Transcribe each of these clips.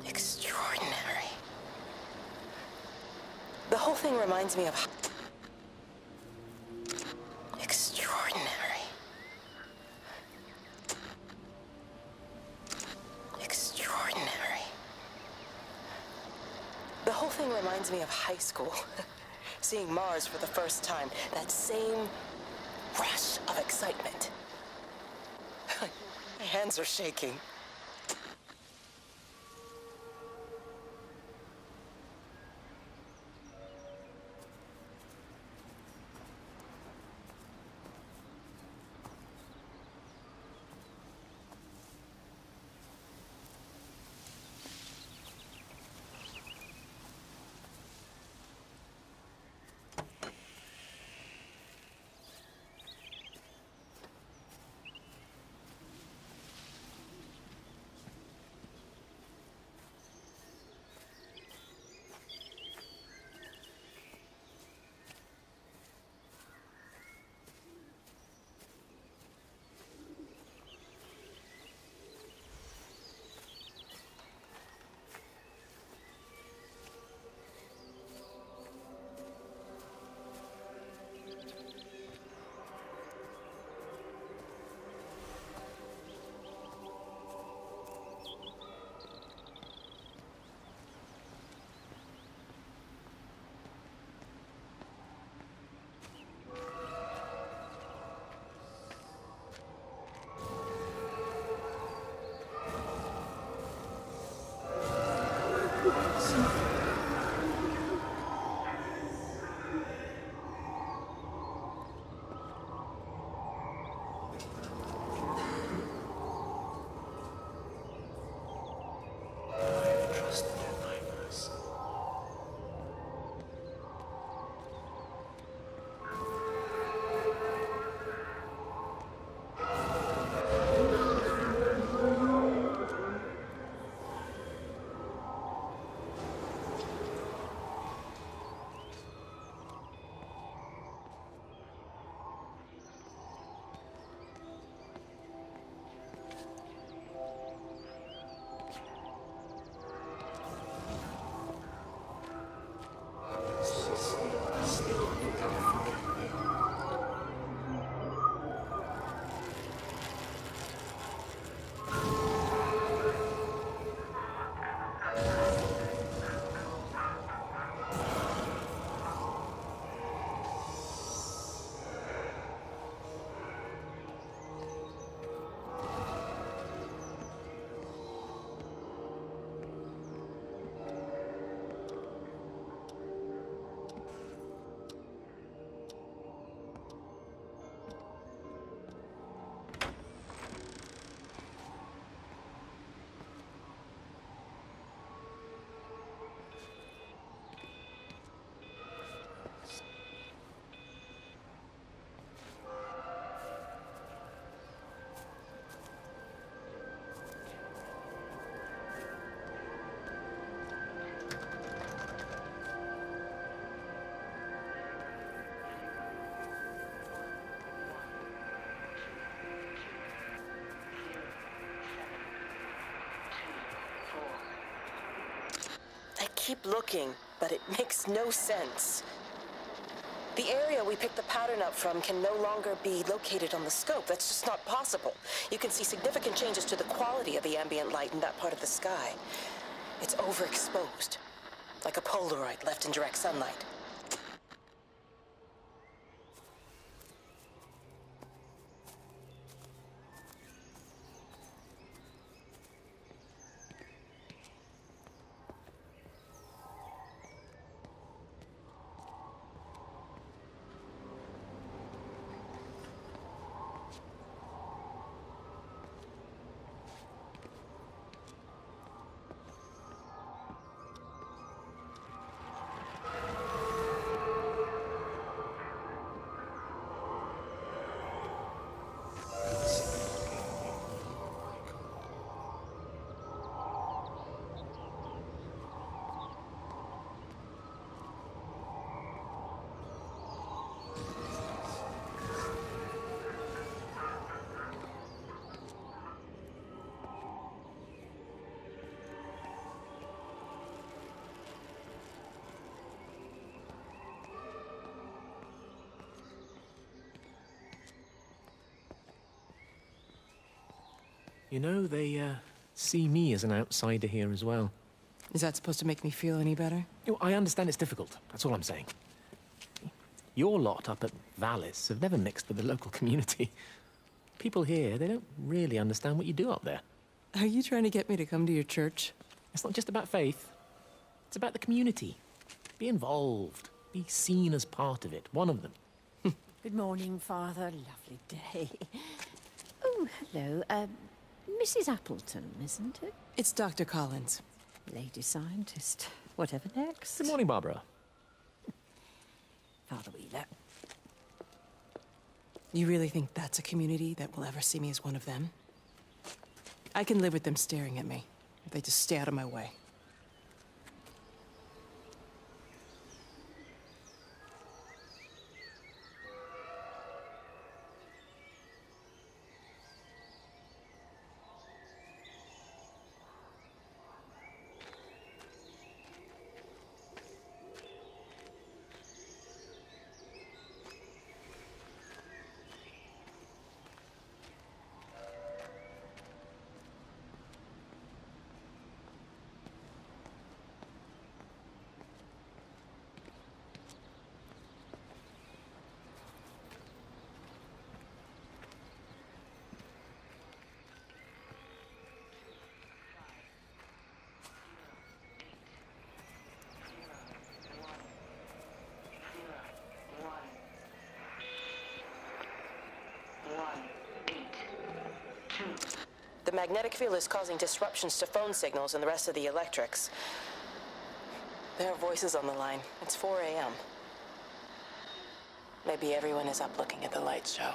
Extraordinary. The whole thing reminds me of... Extraordinary. Extraordinary. The whole thing reminds me of high school. Seeing Mars for the first time. That same rush of excitement. My hands are shaking. I keep looking, but it makes no sense. The area we picked the pattern up from can no longer be located on the scope. That's just not possible. You can see significant changes to the quality of the ambient light in that part of the sky. It's overexposed, like a Polaroid left in direct sunlight. You know, they see me as an outsider here as well. Is that supposed to make me feel any better? You know, I understand it's difficult. That's all I'm saying. Your lot up at Vallis have never mixed with the local community. People here, they don't really understand what you do up there. Are you trying to get me to come to your church? It's not just about faith. It's about the community. Be involved. Be seen as part of it. One of them. Good morning, Father. Lovely day. Oh, hello. Mrs. Appleton, isn't it? It's Dr. Collins. Lady scientist. Whatever next. Good morning, Barbara. Father Wheeler. You really think that's a community that will ever see me as one of them? I can live with them staring at me, if they just stay out of my way. The magnetic field is causing disruptions to phone signals and the rest of the electrics. There are voices on the line. It's 4 a.m. Maybe everyone is up looking at the light show.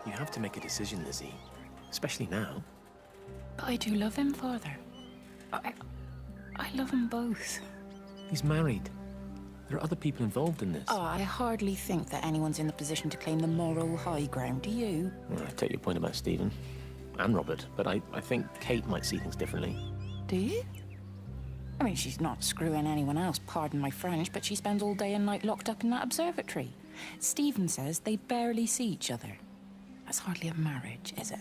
You have to make a decision, Lizzie. Especially now. But I do love him, Father. I love them both. He's married. There are other people involved in this. Oh, I hardly think that anyone's in the position to claim the moral high ground, do you? Well, I take your point about Stephen. And Robert. But I think Kate might see things differently. Do you? I mean, she's not screwing anyone else, pardon my French, but she spends all day and night locked up in that observatory. Stephen says they barely see each other. That's hardly a marriage, is it?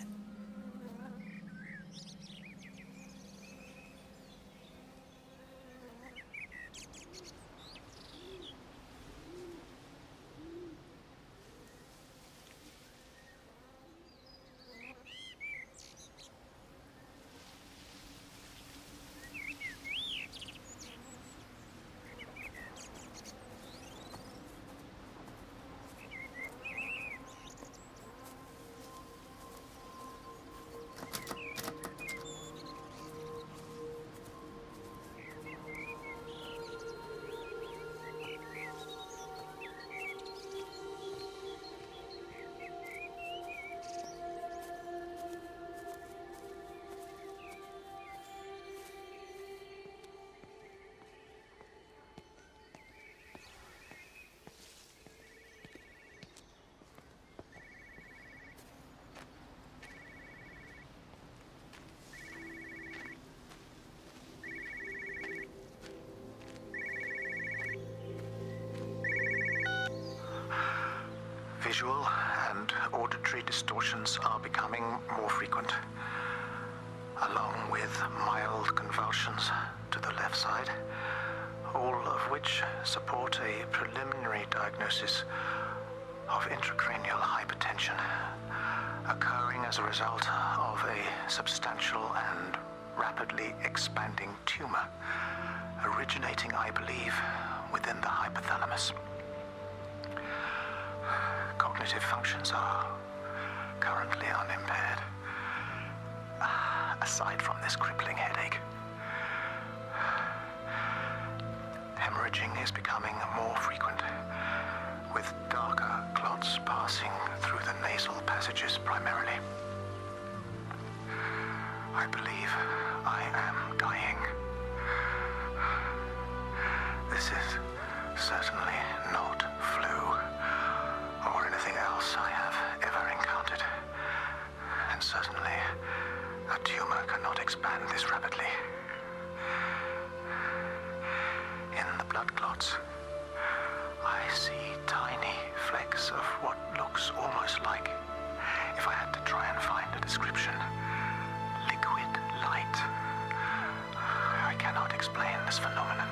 visual and auditory distortions are becoming more frequent, along with mild convulsions to the left side, all of which support a preliminary diagnosis of intracranial hypertension, occurring as a result of a substantial and rapidly expanding tumor, originating, I believe, within the hypothalamus. Cognitive functions are currently unimpaired, aside from this crippling headache. Hemorrhaging is becoming more frequent, with darker clots passing through the nasal passages primarily. I believe I am dying. This is certainly not flu or anything else I have ever encountered. And certainly a tumor cannot expand this rapidly. In the blood clots, I see tiny flecks of what looks almost like, if I had to try and find a description, liquid light. I cannot explain this phenomenon.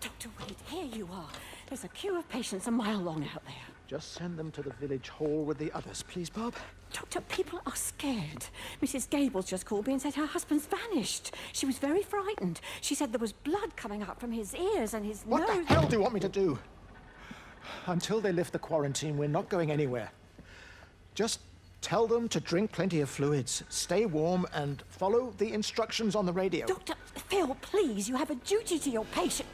Dr. Wade, here you are. There's a queue of patients a mile long out there. Just send them to the village hall with the others, please, Bob. Doctor, people are scared. Mrs. Gables just called me and said her husband's vanished. She was very frightened. She said there was blood coming up from his ears and his What nose. the hell do you want me to do? Until they lift the quarantine, we're not going anywhere. Just tell them to drink plenty of fluids, stay warm, and follow the instructions on the radio. Dr. Phil, please, you have a duty to your patient.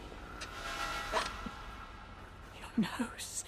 Your nose.